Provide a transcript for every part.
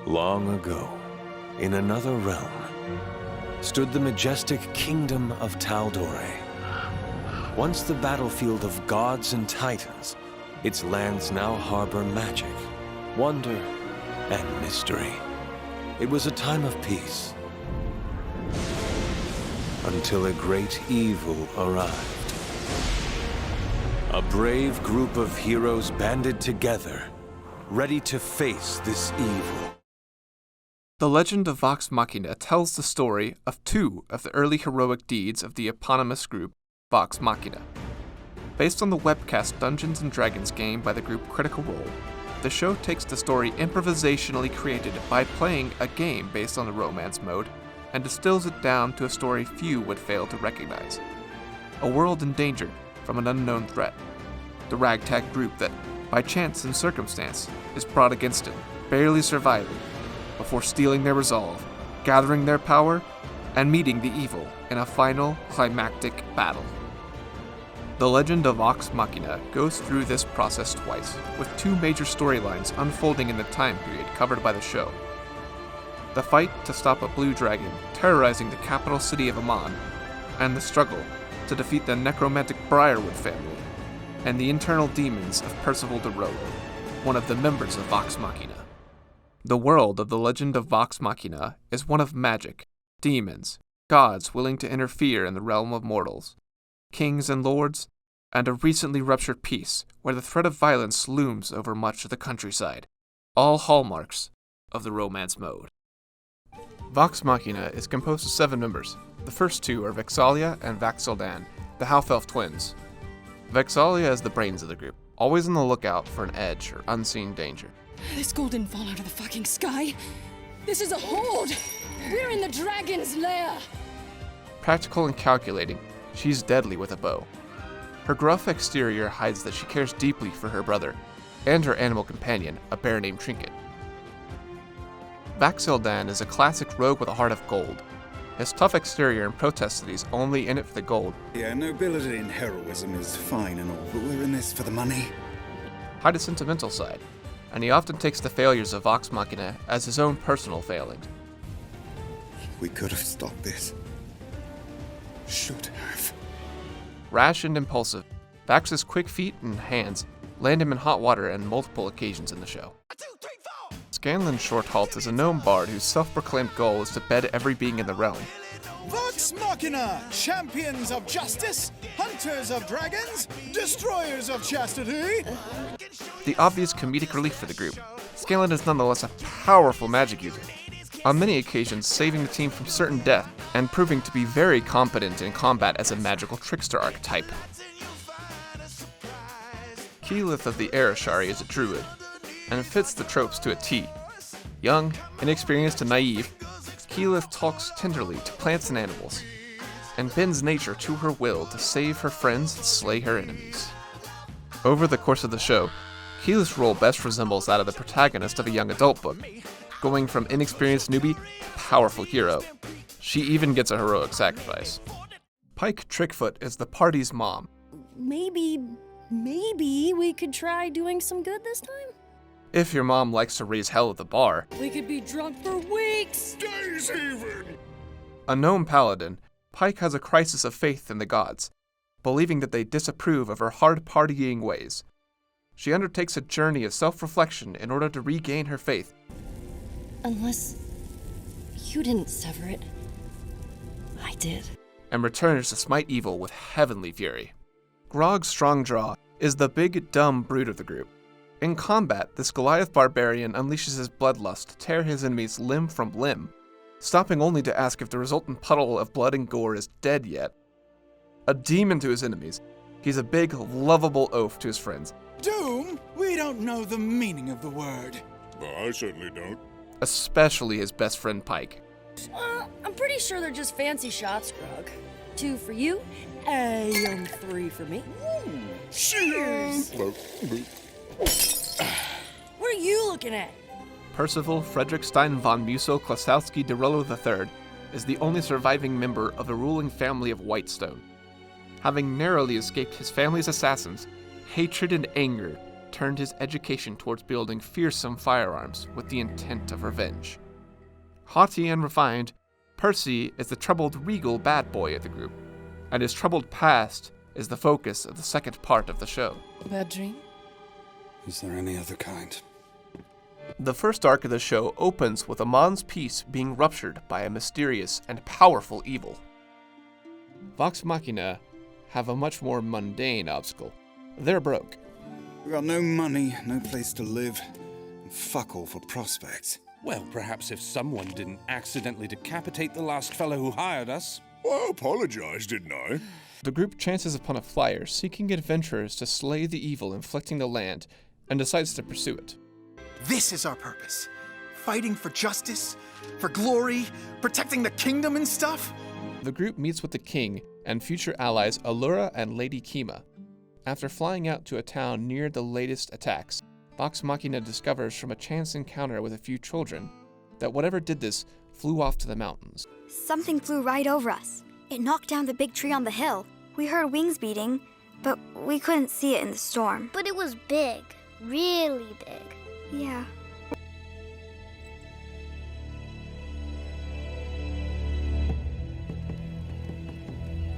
Long ago, in another realm, stood the majestic kingdom of Taldore. Once the battlefield of gods and titans, its lands now harbor magic, wonder, and mystery. It was a time of peace, until a great evil arrived. A brave group of heroes banded together, ready to face this evil. The Legend of Vox Machina tells the story of two of the early heroic deeds of the eponymous group, Vox Machina. Based on the webcast Dungeons & Dragons game by the group Critical Role, the show takes the story improvisationally created by playing a game based on the romance mode and distills it down to a story few would fail to recognize. A world in danger from an unknown threat. The ragtag group that, by chance and circumstance, is brought against it, barely surviving, before stealing their resolve, gathering their power, and meeting the evil in a final, climactic battle. The Legend of Vox Machina goes through this process twice, with two major storylines unfolding in the time period covered by the show. The fight to stop a blue dragon terrorizing the capital city of Amon, and the struggle to defeat the necromantic Briarwood family, and the internal demons of Percival de Rode, one of the members of Vox Machina. The world of the Legend of Vox Machina is one of magic, demons, gods willing to interfere in the realm of mortals, kings and lords, and a recently ruptured peace where the threat of violence looms over much of the countryside, all hallmarks of the romance mode. Vox Machina is composed of 7 members. The first 2 are Vexalia and Vax'ildan, the half-elf twins. Vexalia is the brains of the group, always on the lookout for an edge or unseen danger. This gold didn't fall out of the fucking sky. This is a hold. We're in the dragon's lair. Practical and calculating, she's deadly with a bow. Her gruff exterior hides that she cares deeply for her brother, and her animal companion, a bear named Trinket. Vax'ildan is a classic rogue with a heart of gold. His tough exterior and protests that he's only in it for the gold. Yeah, nobility and heroism is fine and all, but we're in this for the money. Hide a sentimental side, and he often takes the failures of Vox Machina as his own personal failings. We could have stopped this. Should have. Rash and impulsive, Vax's quick feet and hands land him in hot water on multiple occasions in the show. Scanlan Shorthalt is a gnome bard whose self-proclaimed goal is to bed every being in the realm. Vox Machina, champions of justice, hunters of dragons, destroyers of chastity. The obvious comedic relief for the group, Scanlan is nonetheless a powerful magic user, on many occasions saving the team from certain death and proving to be very competent in combat as a magical trickster archetype. Keyleth of the Arashari is a druid, and fits the tropes to a T. Young, inexperienced, and naive, Keyleth talks tenderly to plants and animals, and bends nature to her will to save her friends and slay her enemies. Over the course of the show, Keyleth's role best resembles that of the protagonist of a young adult book, going from inexperienced newbie to powerful hero. She even gets a heroic sacrifice. Pike Trickfoot is the party's mom. Maybe we could try doing some good this time? If your mom likes to raise hell at the bar. We could be drunk for weeks! Days even. A gnome paladin, Pike has a crisis of faith in the gods, believing that they disapprove of her hard partying ways. She undertakes a journey of self-reflection in order to regain her faith. Unless you didn't sever it. I did. And returns to smite evil with heavenly fury. Grog Strongdraw is the big, dumb brute of the group. In combat, this Goliath barbarian unleashes his bloodlust to tear his enemies limb from limb, stopping only to ask if the resultant puddle of blood and gore is dead yet. A demon to his enemies, he's a big, lovable oaf to his friends. Doom? We don't know the meaning of the word. Well, I certainly don't. Especially his best friend Pike. I'm pretty sure they're just fancy shots, Grog. 2 for you, and 3 for me. Cheers! What are you looking at? Percival Frederick Stein von Muso Klasowski de Rollo III is the only surviving member of the ruling family of Whitestone. Having narrowly escaped his family's assassins, hatred and anger turned his education towards building fearsome firearms with the intent of revenge. Haughty and refined, Percy is the troubled regal bad boy of the group, and his troubled past is the focus of the second part of the show. Bad dream? Is there any other kind? The first arc of the show opens with Amon's peace being ruptured by a mysterious and powerful evil. Vox Machina have a much more mundane obstacle. They're broke. We got no money, no place to live, and fuck all for prospects. Well, perhaps if someone didn't accidentally decapitate the last fellow who hired us. I apologized, didn't I? The group chances upon a flyer seeking adventurers to slay the evil inflicting the land and decides to pursue it. This is our purpose. Fighting for justice, for glory, protecting the kingdom and stuff. The group meets with the king and future allies Allura and Lady Kima. After flying out to a town near the latest attacks, Vox Machina discovers from a chance encounter with a few children that whatever did this flew off to the mountains. Something flew right over us. It knocked down the big tree on the hill. We heard wings beating, but we couldn't see it in the storm. But it was big. Really big. Yeah.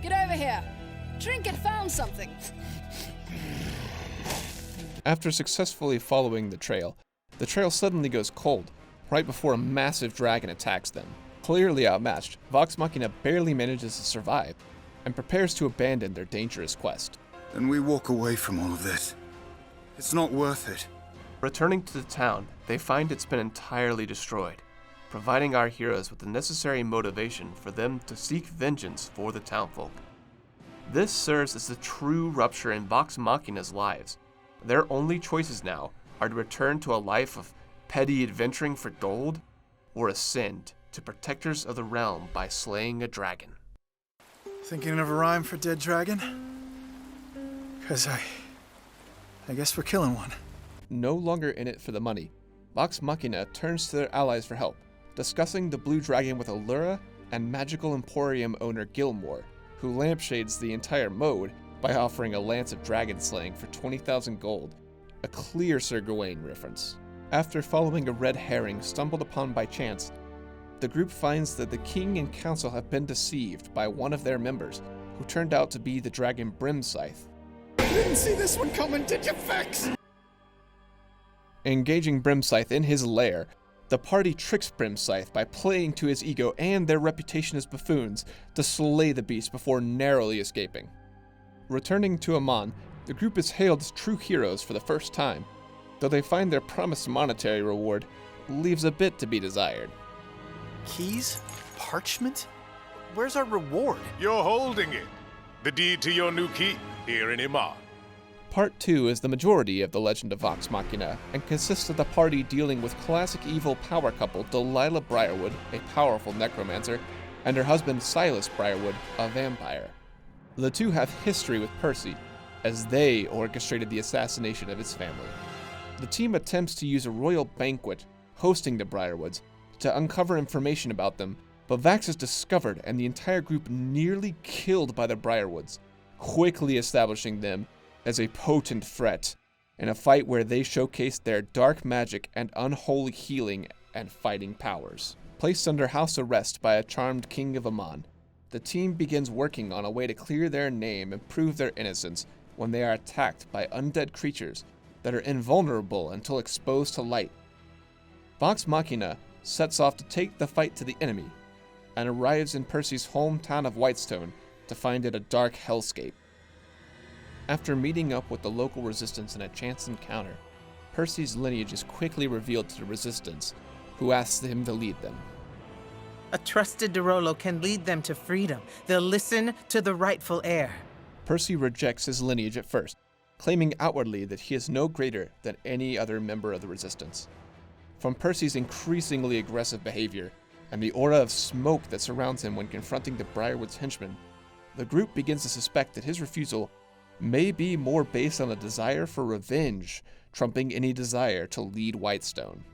Get over here. Trinket found something. After successfully following the trail suddenly goes cold, right before a massive dragon attacks them. Clearly outmatched, Vox Machina barely manages to survive, and prepares to abandon their dangerous quest. Then we walk away from all of this. It's not worth it. Returning to the town, they find it's been entirely destroyed, providing our heroes with the necessary motivation for them to seek vengeance for the townfolk. This serves as the true rupture in Vox Machina's lives. Their only choices now are to return to a life of petty adventuring for gold, or ascend to protectors of the realm by slaying a dragon. Thinking of a rhyme for dead dragon? 'Cause I guess we're killing one. No longer in it for the money, Vox Machina turns to their allies for help, discussing the blue dragon with Allura and Magical Emporium owner Gilmore, who lampshades the entire mode by offering a lance of dragon slaying for 20,000 gold, a clear Sir Gawain reference. After following a red herring stumbled upon by chance, the group finds that the king and council have been deceived by one of their members, who turned out to be the dragon Brimscythe. Didn't see this one coming, did you, Fix? Engaging Brimscythe in his lair, the party tricks Brimscythe by playing to his ego and their reputation as buffoons to slay the beast before narrowly escaping. Returning to Amon, the group is hailed as true heroes for the first time, though they find their promised monetary reward leaves a bit to be desired. Keys? Parchment? Where's our reward? You're holding it. The deed to your new keep here in Iman. Part 2 is the majority of the Legend of Vox Machina, and consists of the party dealing with classic evil power couple Delilah Briarwood, a powerful necromancer, and her husband Silas Briarwood, a vampire. The two have history with Percy, as they orchestrated the assassination of his family. The team attempts to use a royal banquet, hosting the Briarwoods, to uncover information about them, but Vax is discovered and the entire group nearly killed by the Briarwoods, quickly establishing them as a potent threat in a fight where they showcase their dark magic and unholy healing and fighting powers. Placed under house arrest by a charmed king of Amon, the team begins working on a way to clear their name and prove their innocence when they are attacked by undead creatures that are invulnerable until exposed to light. Vox Machina sets off to take the fight to the enemy, and arrives in Percy's hometown of Whitestone to find it a dark hellscape. After meeting up with the local resistance in a chance encounter, Percy's lineage is quickly revealed to the resistance, who asks him to lead them. A trusted Derolo can lead them to freedom. They'll listen to the rightful heir. Percy rejects his lineage at first, claiming outwardly that he is no greater than any other member of the resistance. From Percy's increasingly aggressive behavior, and the aura of smoke that surrounds him when confronting the Briarwood's henchmen, the group begins to suspect that his refusal may be more based on a desire for revenge, trumping any desire to lead Whitestone.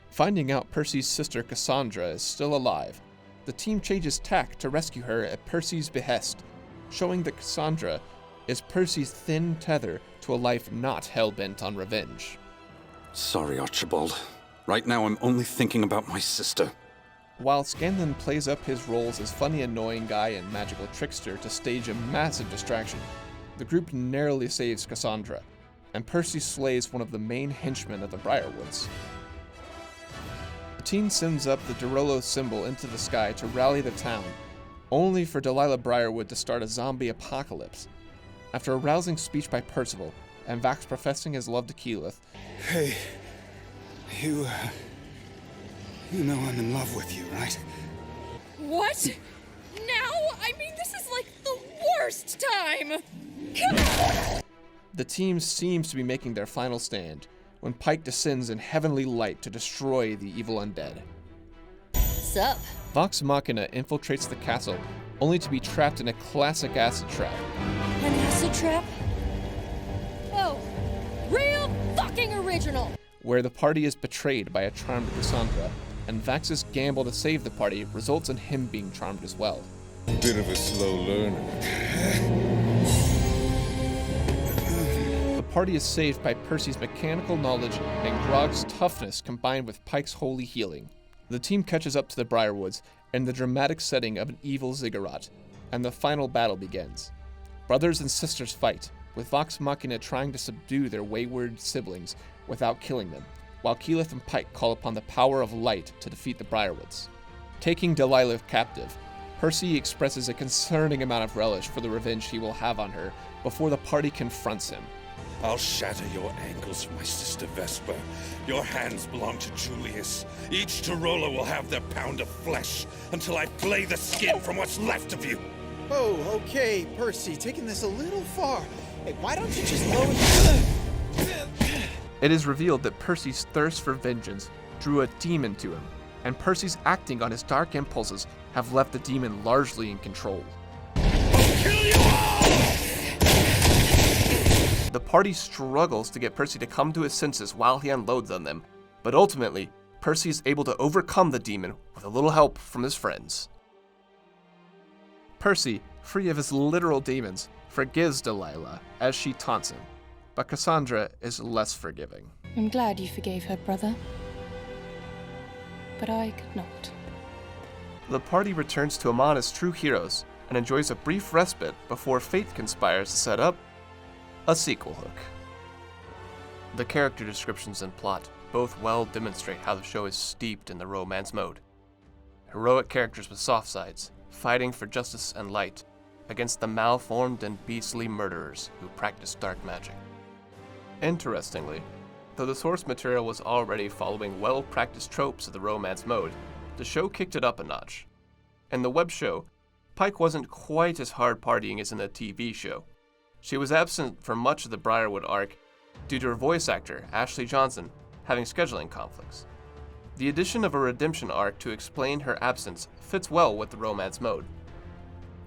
Finding out Percy's sister Cassandra is still alive, the team changes tack to rescue her at Percy's behest, showing that Cassandra is Percy's thin tether to a life not hell-bent on revenge. Sorry, Archibald. Right now I'm only thinking about my sister. While Scanlan plays up his roles as funny annoying guy and magical trickster to stage a massive distraction, the group narrowly saves Cassandra, and Percy slays one of the main henchmen of the Briarwoods. The team sends up the Dorolo symbol into the sky to rally the town, only for Delilah Briarwood to start a zombie apocalypse. After a rousing speech by Percival, and Vax professing his love to Keyleth, Hey, you know I'm in love with you, right? What? Now? I mean, this is like the worst time! the team seems to be making their final stand when Pike descends in heavenly light to destroy the evil undead. Sup? Vox Machina infiltrates the castle, only to be trapped in a classic acid trap. An acid trap? Oh, real fucking original! Where the party is betrayed by a charmed Cassandra, and Vax's gamble to save the party results in him being charmed as well. Bit of a slow learner. The party is saved by Percy's mechanical knowledge and Grog's toughness combined with Pike's holy healing. The team catches up to the Briarwoods in the dramatic setting of an evil ziggurat, and the final battle begins. Brothers and sisters fight, with Vox Machina trying to subdue their wayward siblings without killing them, while Keyleth and Pike call upon the power of light to defeat the Briarwoods. Taking Delilah captive, Percy expresses a concerning amount of relish for the revenge he will have on her before the party confronts him. I'll shatter your ankles for my sister Vesper. Your hands belong to Julius. Each Dorolo will have their pound of flesh until I flay the skin from what's left of you. Oh, okay, Percy, taking this a little far. Hey, why don't you just lower the... It is revealed that Percy's thirst for vengeance drew a demon to him, and Percy's acting on his dark impulses have left the demon largely in control. Kill you all! The party struggles to get Percy to come to his senses while he unloads on them, but ultimately, Percy is able to overcome the demon with a little help from his friends. Percy, free of his literal demons, forgives Delilah as she taunts him, but Cassandra is less forgiving. I'm glad you forgave her, brother. But I could not. The party returns to Amon as true heroes and enjoys a brief respite before fate conspires to set up a sequel hook. The character descriptions and plot both well demonstrate how the show is steeped in the romance mode. Heroic characters with soft sides, fighting for justice and light against the malformed and beastly murderers who practice dark magic. Interestingly, though the source material was already following well-practiced tropes of the romance mode, the show kicked it up a notch. In the web show, Pike wasn't quite as hard partying as in the TV show. She was absent for much of the Briarwood arc due to her voice actor, Ashley Johnson, having scheduling conflicts. The addition of a redemption arc to explain her absence fits well with the romance mode.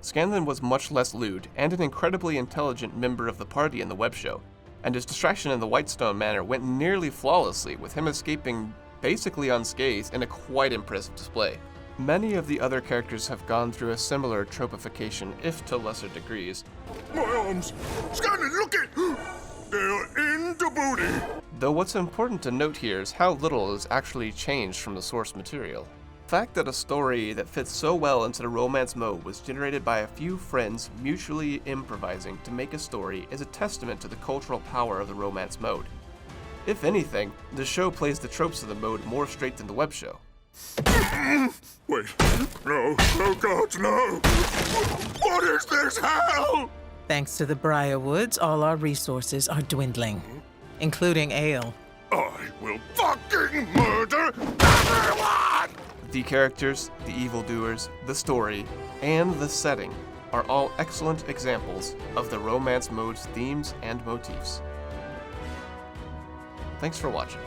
Scanlan was much less lewd and an incredibly intelligent member of the party in the web show, and his distraction in the Whitestone Manor went nearly flawlessly, with him escaping basically unscathed in a quite impressive display. Many of the other characters have gone through a similar tropification, if to lesser degrees. My arms! Scanlan, look it! They're in the booty! Though what's important to note here is how little is actually changed from the source material. The fact that a story that fits so well into the romance mode was generated by a few friends mutually improvising to make a story is a testament to the cultural power of the romance mode. If anything, the show plays the tropes of the mode more straight than the web show. Wait, no, oh God, no! What is this hell? Thanks to the Briarwoods, all our resources are dwindling, including ale. I will fucking murder everyone! The characters, the evildoers, the story, and the setting are all excellent examples of the romance mode's themes and motifs. Thanks for watching.